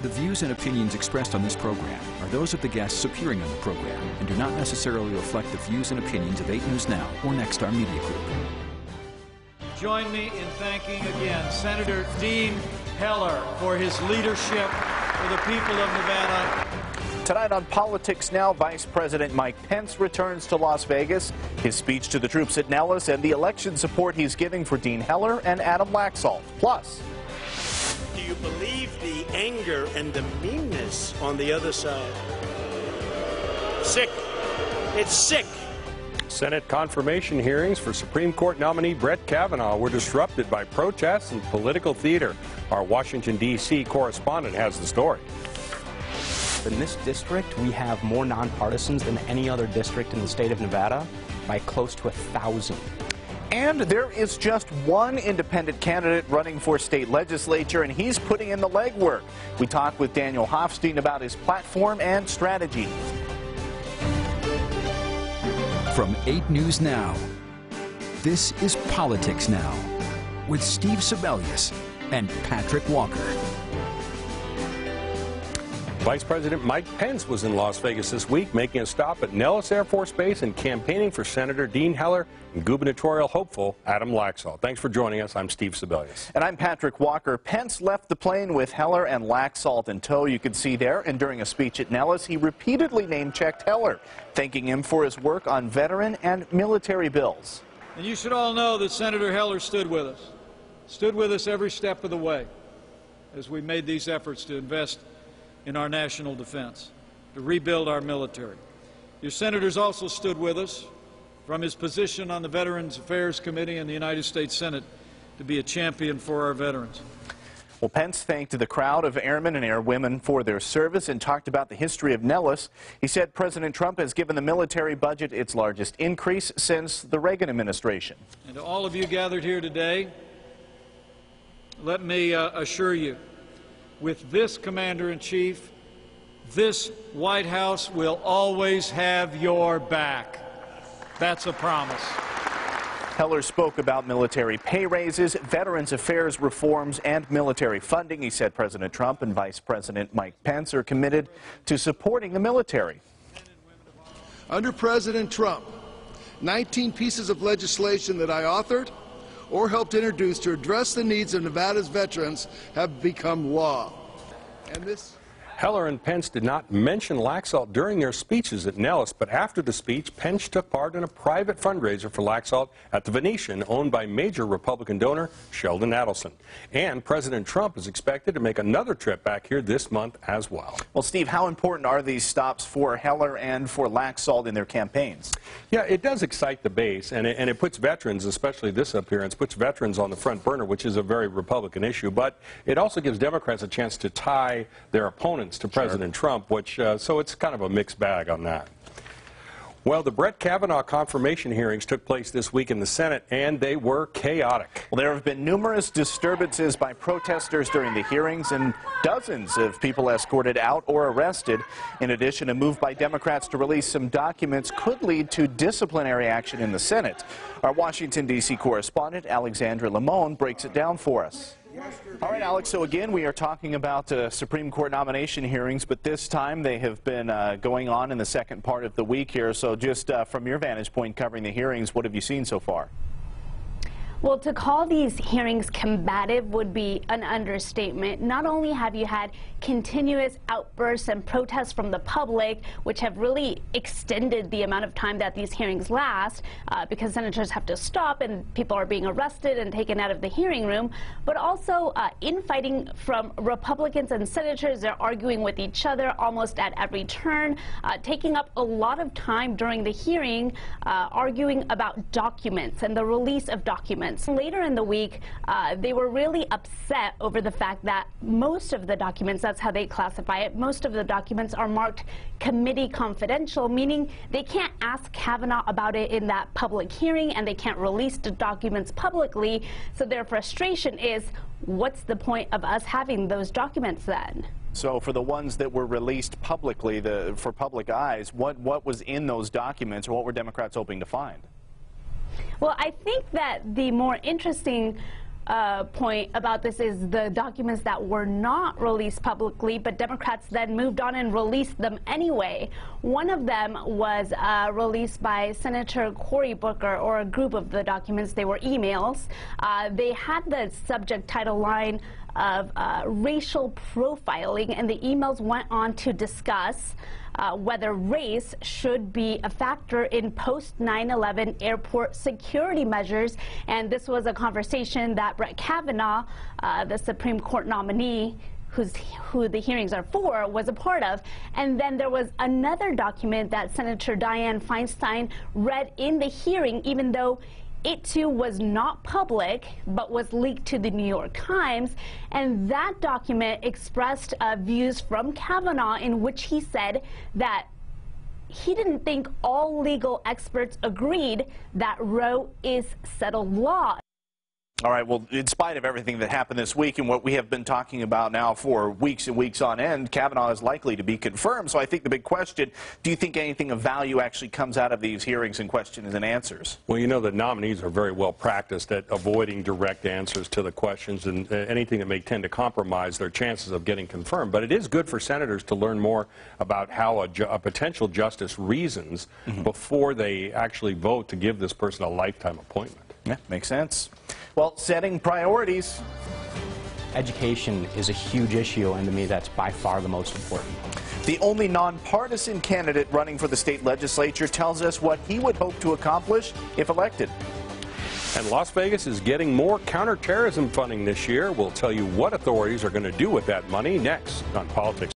The views and opinions expressed on this program are those of the guests appearing on the program and do not necessarily reflect the views and opinions of 8 News Now or Nexstar Media Group. Join me in thanking again Senator Dean Heller for his leadership for the people of Nevada. Tonight on Politics Now, Vice President Mike Pence returns to Las Vegas. His speech to the troops at Nellis and the election support he's giving for Dean Heller and Adam Laxalt. Plus, do you believe the anger and the meanness on the other side? Sick. It's sick. Senate confirmation hearings for Supreme Court nominee Brett Kavanaugh were disrupted by protests and political theater. Our Washington, D.C. correspondent has the story. In this district, we have more nonpartisans than any other district in the state of Nevada by close to 1,000. And there is just one independent candidate running for state legislature, and he's putting in the legwork. We talked with Daniel Hofstein about his platform and strategy. From 8 News Now, this is Politics Now with Steve Sebelius and Patrick Walker. Vice President Mike Pence was in Las Vegas this week, making a stop at Nellis Air Force Base and campaigning for Senator Dean Heller and gubernatorial hopeful Adam Laxalt. Thanks for joining us. I'm Steve Sebelius. And I'm Patrick Walker. Pence left the plane with Heller and Laxalt in tow, you can see there. And during a speech at Nellis, he repeatedly name-checked Heller, thanking him for his work on veteran and military bills. And you should all know that Senator Heller stood with us every step of the way as we made these efforts to invest in our national defense, to rebuild our military. Your senators also stood with us from his position on the Veterans Affairs Committee in the United States Senate to be a champion for our veterans. Well, Pence thanked the crowd of airmen and airwomen for their service and talked about the history of Nellis. He said President Trump has given the military budget its largest increase since the Reagan administration. And to all of you gathered here today, let me assure you, with this Commander-in-Chief, this White House will always have your back. That's a promise. Heller spoke about military pay raises, Veterans Affairs reforms, and military funding. He said President Trump and Vice President Mike Pence are committed to supporting the military. Under President Trump, 19 pieces of legislation that I authored or helped introduce to address the needs of Nevada's veterans have become law. And this Heller and Pence did not mention Laxalt during their speeches at Nellis, but after the speech, Pence took part in a private fundraiser for Laxalt at the Venetian, owned by major Republican donor Sheldon Adelson. And President Trump is expected to make another trip back here this month as well. Well, Steve, how important are these stops for Heller and for Laxalt in their campaigns? Yeah, it does excite the base, and it puts veterans, especially this appearance, puts veterans on the front burner, which is a very Republican issue. But it also gives Democrats a chance to tie their opponents to President Trump, which so it's kind of a mixed bag on that. Well, the Brett Kavanaugh confirmation hearings took place this week in the Senate, and they were chaotic. Well, there have been numerous disturbances by protesters during the hearings, and dozens of people escorted out or arrested. In addition, a move by Democrats to release some documents could lead to disciplinary action in the Senate. Our Washington, D.C. correspondent, Alexandra Limon, breaks it down for us. All right, Alex, so again, we are talking about Supreme Court nomination hearings, but this time they have been going on in the second part of the week here. So just from your vantage point covering the hearings, what have you seen so far? Well, to call these hearings combative would be an understatement. Not only have you had continuous outbursts and protests from the public, which have really extended the amount of time that these hearings last, because senators have to stop and people are being arrested and taken out of the hearing room, but also infighting from Republicans and senators. They're arguing with each other almost at every turn, taking up a lot of time during the hearing, arguing about documents and the release of documents. Later in the week, they were really upset over the fact that most of the documents, that's how they classify it, most of the documents are marked committee confidential, meaning they can't ask Kavanaugh about it in that public hearing and they can't release the documents publicly. So their frustration is, what's the point of us having those documents then? So for the ones that were released publicly, for public eyes, what was in those documents, or what were Democrats hoping to find? Well, I think that the more interesting point about this is the documents that were not released publicly, but Democrats then moved on and released them anyway. One of them was released by Senator Cory Booker, or a group of the documents. They were emails. They had the subject title line of racial profiling, and the emails went on to discuss whether race should be a factor in post-9/11 airport security measures. And this was a conversation that Brett Kavanaugh, the Supreme Court nominee, who the hearings are for, was a part of. And then there was another document that Senator Dianne Feinstein read in the hearing, even though it too was not public, but was leaked to the New York Times. And that document expressed views from Kavanaugh in which he said that he didn't think all legal experts agreed that Roe is settled law. All right, well, in spite of everything that happened this week and what we have been talking about now for weeks and weeks on end, Kavanaugh is likely to be confirmed. So I think the big question, do you think anything of value actually comes out of these hearings and questions and answers? Well, you know, the nominees are very well practiced at avoiding direct answers to the questions and anything that may tend to compromise their chances of getting confirmed. But it is good for senators to learn more about how a potential justice reasons before they actually vote to give this person a lifetime appointment. Yeah, makes sense. Well, setting priorities. Education is a huge issue, and to me, that's by far the most important. The only nonpartisan candidate running for the state legislature tells us what he would hope to accomplish if elected. And Las Vegas is getting more counterterrorism funding this year. We'll tell you what authorities are going to do with that money next on Politics.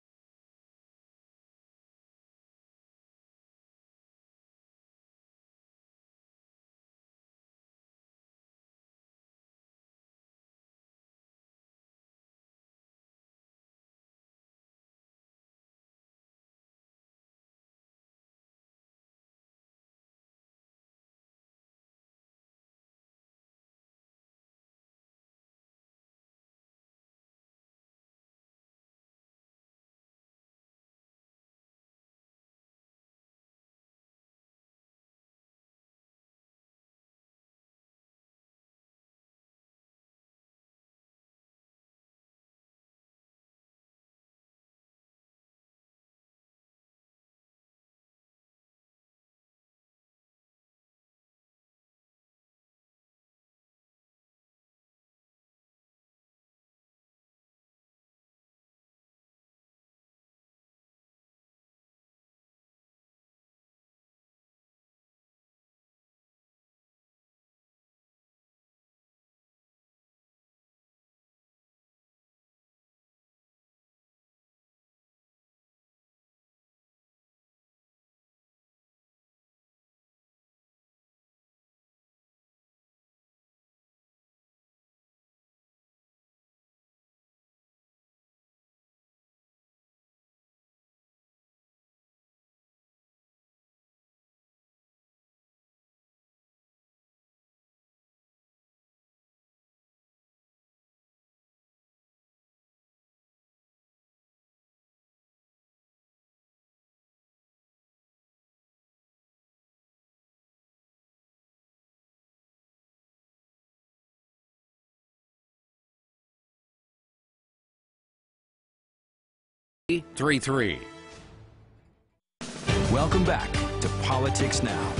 Welcome back to Politics Now.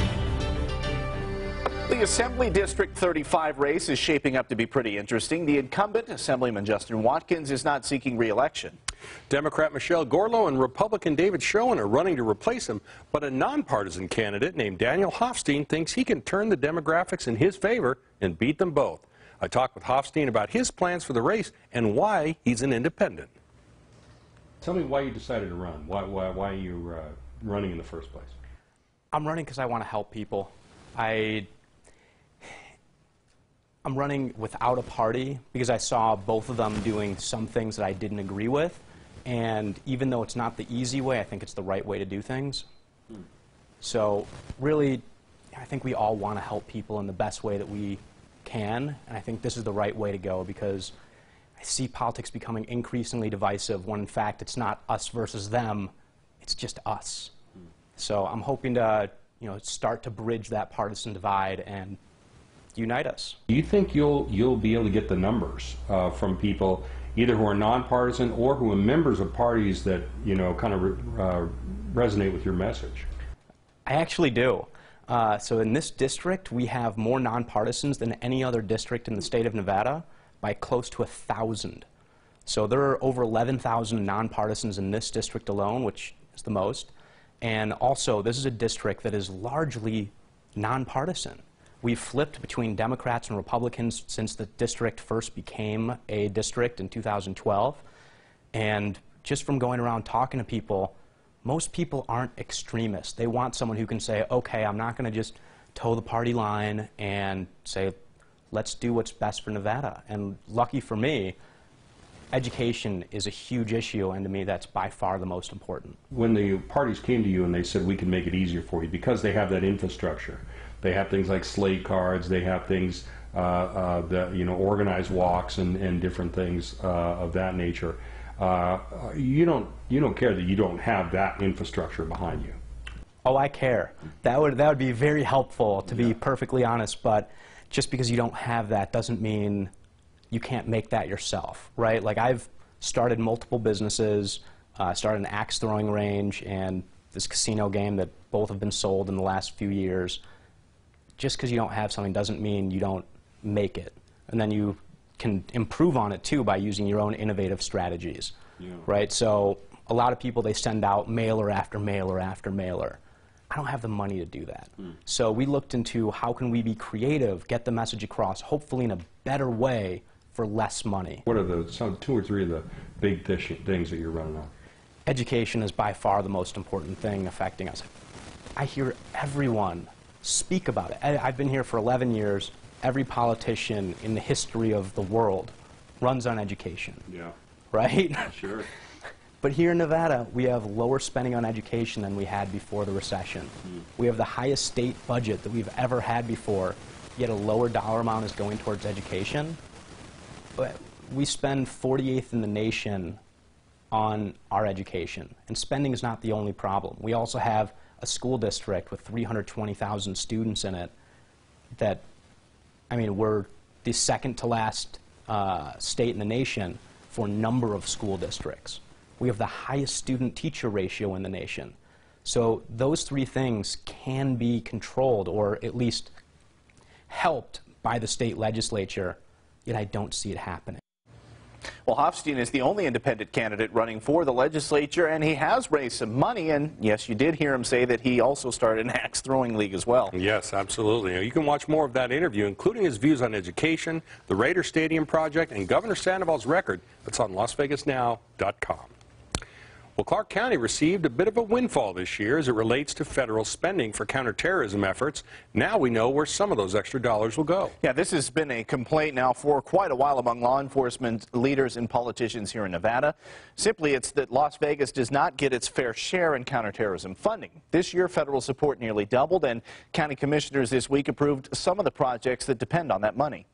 The Assembly District 35 race is shaping up to be pretty interesting. The incumbent, Assemblyman Justin Watkins, is not seeking re-election. Democrat Michelle Gorlow and Republican David Schoen are running to replace him, but a nonpartisan candidate named Daniel Hofstein thinks he can turn the demographics in his favor and beat them both. I talked with Hofstein about his plans for the race and why he's an independent. Tell me why you decided to run. Why are you running in the first place? I'm running because I want to help people. I'm running without a party because I saw both of them doing some things that I didn't agree with. And even though it's not the easy way, I think it's the right way to do things. So really, I think we all want to help people in the best way that we can. And I think this is the right way to go because I see politics becoming increasingly divisive when in fact it's not us versus them, it's just us. So I'm hoping to start to bridge that partisan divide and unite us. Do you think you'll be able to get the numbers from people either who are nonpartisan or who are members of parties that, you know, kind of resonate with your message? I actually do. So in this district, we have more nonpartisans than any other district in the state of Nevada by close to 1,000. So there are over 11,000 nonpartisans in this district alone, which is the most. And also, this is a district that is largely nonpartisan. We've flipped between Democrats and Republicans since the district first became a district in 2012. And just from going around talking to people, most people aren't extremists. They want someone who can say, okay, I'm not going to just toe the party line and say, let's do what's best for Nevada. And lucky for me, education is a huge issue, and to me that's by far the most important. When the parties came to you and they said we can make it easier for you because they have that infrastructure, they have things like slate cards, they have things that, you know, organized walks and different things of that nature. You don't care that you don't have that infrastructure behind you. Oh, I care. That would be very helpful, to be perfectly honest, but just because you don't have that doesn't mean you can't make that yourself, right? Like, I've started multiple businesses, started an axe throwing range and this casino game that both have been sold in the last few years. Just because you don't have something doesn't mean you don't make it. And then you can improve on it too by using your own innovative strategies, right? So a lot of people, they send out mailer after mailer after mailer. I don't have the money to do that. So we looked into how can we be creative, get the message across, hopefully in a better way for less money. What are some 2 or 3 of the big things that you're running on? Education is by far the most important thing affecting us. I hear everyone speak about it. I've been here for 11 years. Every politician in the history of the world runs on education. Yeah. Right? Sure. But here in Nevada, we have lower spending on education than we had before the recession. We have the highest state budget that we've ever had before, yet a lower dollar amount is going towards education. But we spend 48th in the nation on our education, and spending is not the only problem. We also have a school district with 320,000 students in it that, I mean, we're the second to last state in the nation for number of school districts. We have the highest student-teacher ratio in the nation. So those 3 things can be controlled or at least helped by the state legislature, yet I don't see it happening. Well, Hofstein is the only independent candidate running for the legislature, and he has raised some money. And yes, you did hear him say that he also started an axe throwing league as well. Yes, absolutely. You can watch more of that interview, including his views on education, the Raider Stadium project, and Governor Sandoval's record. That's on LasVegasNow.com. Well, Clark County received a bit of a windfall this year as it relates to federal spending for counterterrorism efforts. Now we know where some of those extra dollars will go. Yeah, this has been a complaint now for quite a while among law enforcement leaders and politicians here in Nevada. Simply, it's that Las Vegas does not get its fair share in counterterrorism funding. This year, federal support nearly doubled, and county commissioners this week approved some of the projects that depend on that money.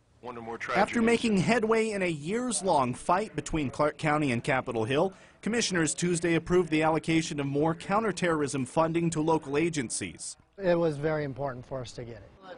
After making headway in a years-long fight between Clark County and Capitol Hill, commissioners Tuesday approved the allocation of more counterterrorism funding to local agencies. It was very important for us to get it.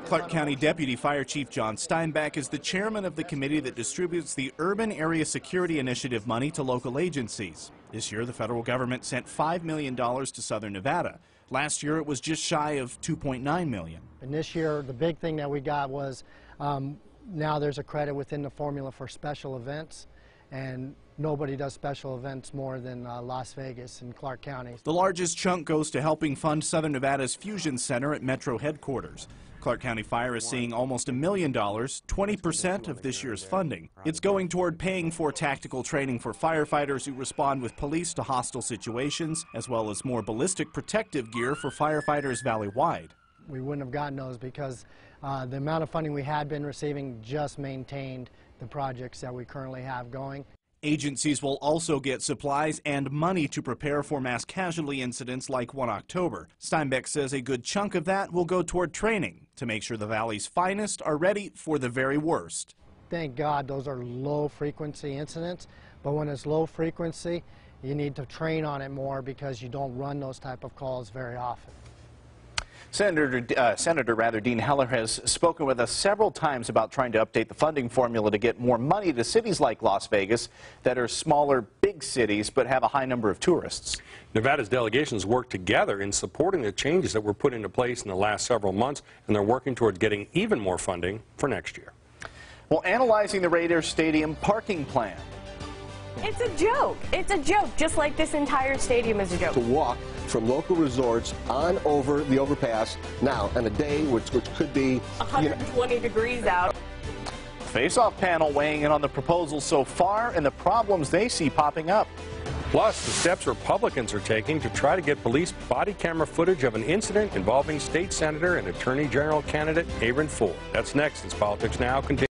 Clark County Deputy Fire Chief John Steinbeck is the chairman of the committee that distributes the Urban Area Security Initiative money to local agencies. This year, the federal government sent $5 million to Southern Nevada. Last year, it was just shy of $2.9 million. And this year, the big thing that we got was now there's a credit within the formula for special events, and nobody does special events more than Las Vegas and Clark County. The largest chunk goes to helping fund Southern Nevada's Fusion Center at Metro headquarters. Clark County Fire is seeing almost $1 million, 20% of this year's funding. It's going toward paying for tactical training for firefighters who respond with police to hostile situations, as well as more ballistic protective gear for firefighters valley-wide. We wouldn't have gotten those because the amount of funding we had been receiving just maintained the projects that we currently have going. Agencies will also get supplies and money to prepare for mass casualty incidents like 1 October. Steinbeck says a good chunk of that will go toward training to make sure the Valley's finest are ready for the very worst. Thank God those are low-frequency incidents, but when it's low frequency, you need to train on it more because you don't run those type of calls very often. Senator Dean Heller has spoken with us several times about trying to update the funding formula to get more money to cities like Las Vegas that are smaller, big cities but have a high number of tourists. Nevada's delegations work together in supporting the changes that were put into place in the last several months, and they're working toward getting even more funding for next year. Well, analyzing the Raiders Stadium parking plan. It's a joke. It's a joke, just like this entire stadium is a joke. To walk from local resorts on over the overpass now on a day which could be 120 degrees out. Face-off panel weighing in on the proposal so far and the problems they see popping up. Plus, the steps Republicans are taking to try to get police body camera footage of an incident involving state senator and attorney general candidate Aaron Ford. That's next as Politics Now continues.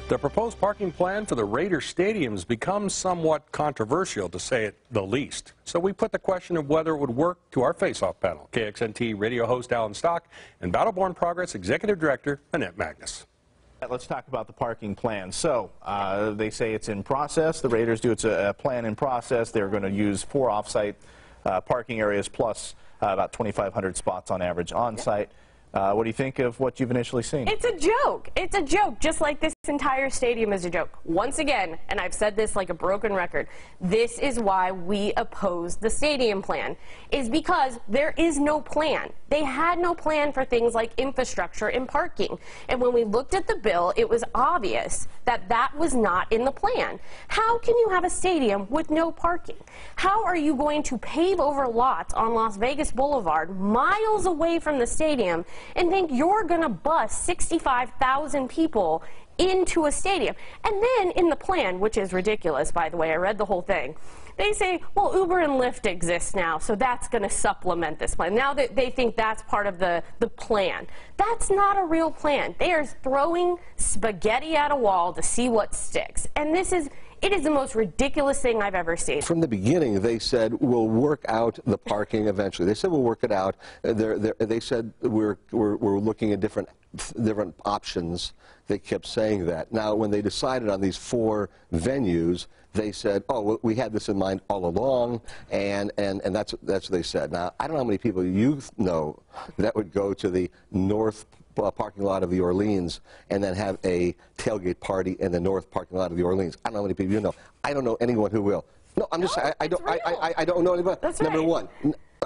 The proposed parking plan for the Raiders stadiums becomes somewhat controversial, to say it the least. So we put the question of whether it would work to our face-off panel. KXNT radio host Alan Stock and Battleborn Progress Executive Director Annette Magnus. Let's talk about the parking plan. So they say it's in process. The Raiders do. It's a plan in process. They're going to use 4 off-site parking areas plus about 2,500 spots on average on-site. What do you think of what you've initially seen? It's a joke. It's a joke, just like this entire stadium is a joke. Once again, and I've said this like a broken record, this is why we oppose the stadium plan, is because there is no plan. They had no plan for things like infrastructure and parking. And when we looked at the bill, it was obvious that that was not in the plan. How can you have a stadium with no parking? How are you going to pave over lots on Las Vegas Boulevard miles away from the stadium and think you're going to bus 65,000 people into a stadium? And then in the plan, which is ridiculous, by the way, I read the whole thing, they say, well, Uber and Lyft exists now, so that's going to supplement this plan. Now that they think that's part of the plan. That's not a real plan. They are throwing spaghetti at a wall to see what sticks. And it is the most ridiculous thing I've ever seen. From the beginning, they said, we'll work out the parking eventually. They said, we'll work it out. They said, we're looking at different options. They kept saying that. Now, when they decided on these 4 venues, they said, oh, well, we had this in mind all along, and that's what they said. Now, I don't know how many people you know that would go to the north parking lot of the Orleans and then have a tailgate party in the north parking lot of the Orleans. I don't know how many people you know. I don't know anyone who will. No, I'm just saying, I don't know anybody. That's Number right. one.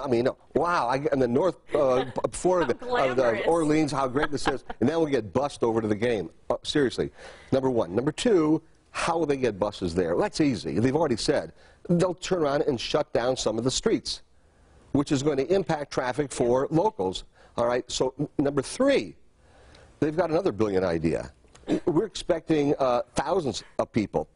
I mean, wow, in the north, before the Orleans, how great this is, and then we'll get bused over to the game. Seriously, number one. Number two, how will they get buses there? Well, that's easy. They've already said they'll turn around and shut down some of the streets, which is going to impact traffic for locals. All right, so number three, they've got another brilliant idea. We're expecting thousands of people,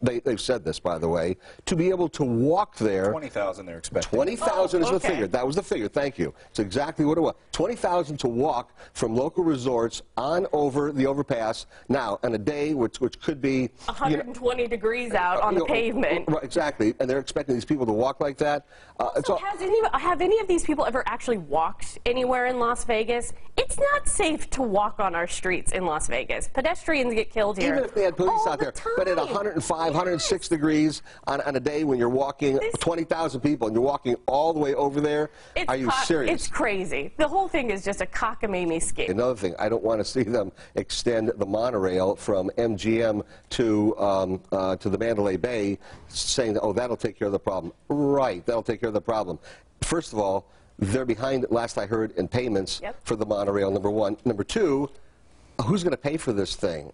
they've said this, by the way, to be able to walk there. 20,000 they're expecting. 20,000 is the figure. That was the figure. Thank you. It's exactly what it was. 20,000 to walk from local resorts on over the overpass now on a day which could be 120 degrees out on the pavement. Right, exactly. And they're expecting these people to walk like that. Also, have any of these people ever actually walked anywhere in Las Vegas? It's not safe to walk on our streets in Las Vegas. Pedestrians get killed here. Even if they had police out there, but at 105, 106 degrees on a day when you're walking 20,000 people and you're walking all the way over there, are you serious? It's crazy. The whole thing is just a cockamamie scheme. Another thing, I don't want to see them extend the monorail from MGM to the Mandalay Bay, saying, oh, that'll take care of the problem. Right, that'll take care of the problem. First of all, they're behind, last I heard, in payments for the monorail, number one. Number two, who's going to pay for this thing?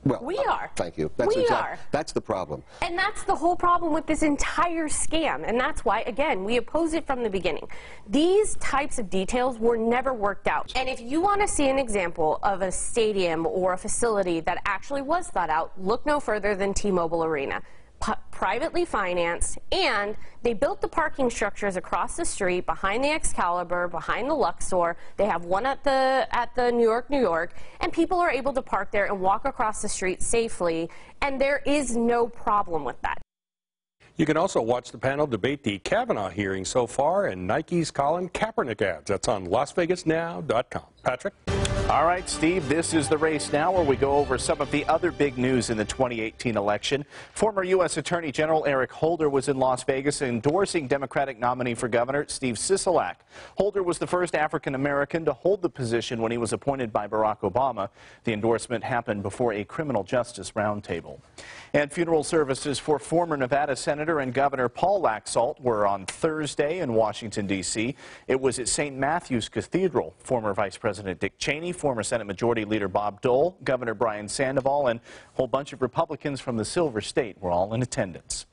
Well, we are. Thank you. That's the problem. And that's the whole problem with this entire scam. And that's why, again, we oppose it from the beginning. These types of details were never worked out. And if you want to see an example of a stadium or a facility that actually was thought out, look no further than T-Mobile Arena. Privately financed, and they built the parking structures across the street behind the Excalibur, behind the Luxor. They have one at the New York, and people are able to park there and walk across the street safely, and there is no problem with that. You can also watch the panel debate the Kavanaugh hearing so far and Nike's Colin Kaepernick ads. That's on LasVegasNow.com. Patrick? All right, Steve, this is The Race Now, where we go over some of the other big news in the 2018 election. Former U.S. Attorney General Eric Holder was in Las Vegas endorsing Democratic nominee for governor Steve Sisolak. Holder was the first African-American to hold the position when he was appointed by Barack Obama. The endorsement happened before a criminal justice roundtable. And funeral services for former Nevada Senator and Governor Paul Laxalt were on Thursday in Washington, D.C. It was at St. Matthew's Cathedral. Former Vice President Dick Cheney, former Senate Majority Leader Bob Dole, Governor Brian Sandoval, and a whole bunch of Republicans from the Silver State were all in attendance.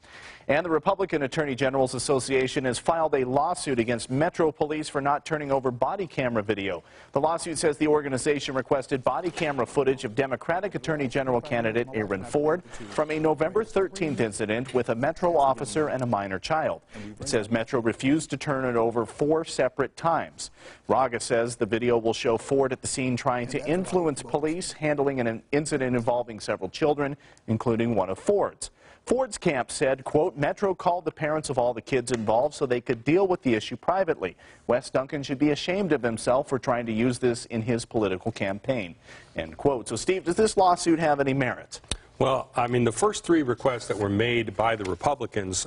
And the Republican Attorney General's Association has filed a lawsuit against Metro Police for not turning over body camera video. The lawsuit says the organization requested body camera footage of Democratic Attorney General candidate Aaron Ford from a November 13th incident with a Metro officer and a minor child. It says Metro refused to turn it over 4 separate times. Raga says the video will show Ford at the scene trying to influence police handling an incident involving several children, including one of Ford's. Ford's camp said, quote, Metro called the parents of all the kids involved so they could deal with the issue privately. Wes Duncan should be ashamed of himself for trying to use this in his political campaign, end quote. So, Steve, does this lawsuit have any merit? Well, I mean, the first 3 requests that were made by the Republicans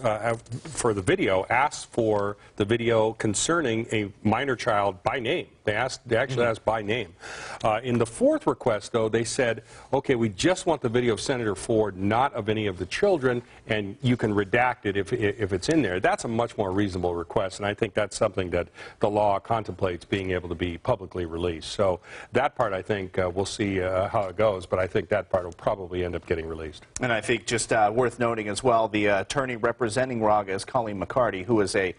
for the video asked for the video concerning a minor child by name. They actually asked by name. In the 4th request, though, they said, okay, we just want the video of Senator Ford, not of any of the children, and you can redact it if it's in there. That's a much more reasonable request, and I think that's something that the law contemplates being able to be publicly released. So that part, I think, we'll see how it goes, but I think that part will probably end up getting released. And I think just worth noting as well, the attorney representing Raga is Colleen McCarty, who is a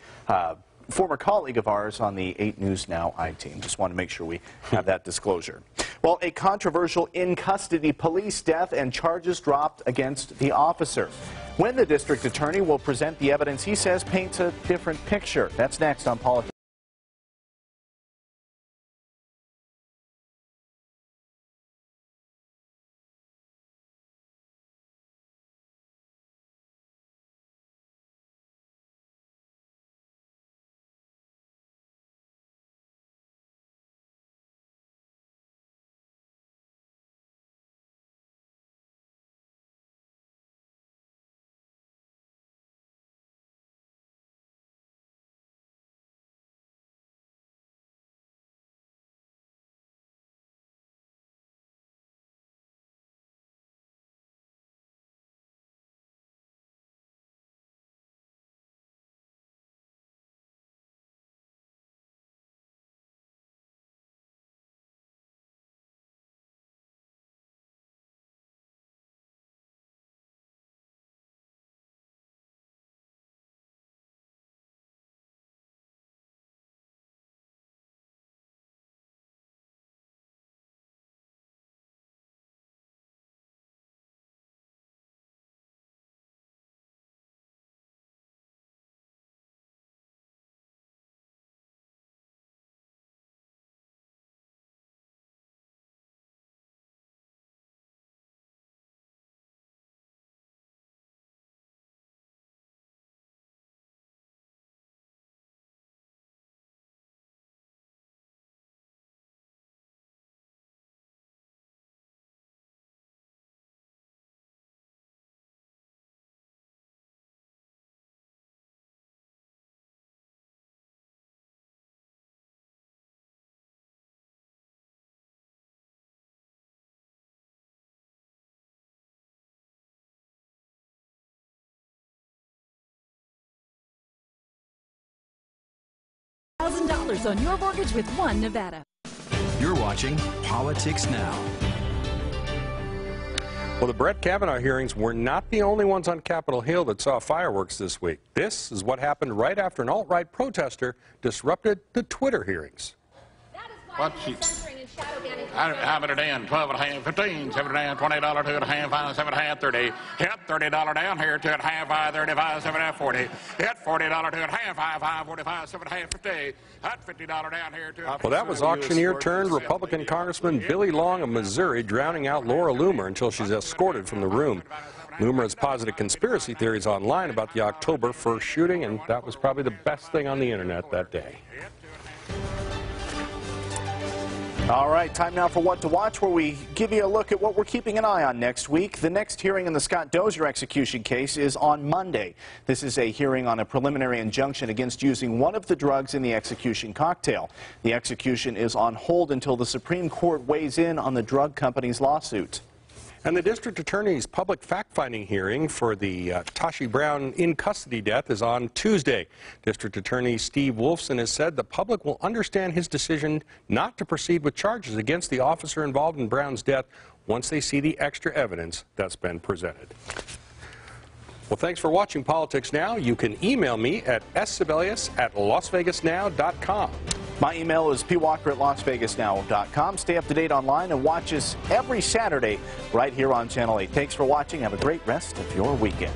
former colleague of ours on the 8 News Now I-team. Just want to make sure we have that disclosure. Well, a controversial in-custody police death and charges dropped against the officer. When the district attorney will present the evidence he says paints a different picture. That's next on Politics. $1,000 on your mortgage with One Nevada. You're watching Politics Now. Well, the Brett Kavanaugh hearings were not the only ones on Capitol Hill that saw fireworks this week. This is what happened right after an alt-right protester disrupted the Twitter hearings. What's she? How about a down? 12 and a half, 15, 7 and a half, $20, 2 and a half, 5, 7 and a half, 30. Yep, $30 down here, 2 and a half, 5, 35, 7 and a half, 40. Yep, $40, 2 and a half, 5, 5, 45, 7 and a half, 50. That $50 down here, 2 and a half. Well, that was auctioneer turned Republican Congressman Billy Long of Missouri drowning out Laura Loomer until she's escorted from the room. Loomer has posited conspiracy theories online about the October 1st shooting, and that was probably the best thing on the internet that day. All right, time now for What to Watch, where we give you a look at what we're keeping an eye on next week. The next hearing in the Scott Dozier execution case is on Monday. This is a hearing on a preliminary injunction against using one of the drugs in the execution cocktail. The execution is on hold until the Supreme Court weighs in on the drug company's lawsuit. And the district attorney's public fact-finding hearing for the Tashi Brown in-custody death is on Tuesday. District Attorney Steve Wolfson has said the public will understand his decision not to proceed with charges against the officer involved in Brown's death once they see the extra evidence that's been presented. Well, thanks for watching Politics Now. You can email me at svelius@lasvegasnow.com. My email is pwalker@lasvegasnow.com. Stay up to date online and watch us every Saturday right here on Channel 8. Thanks for watching. Have a great rest of your weekend.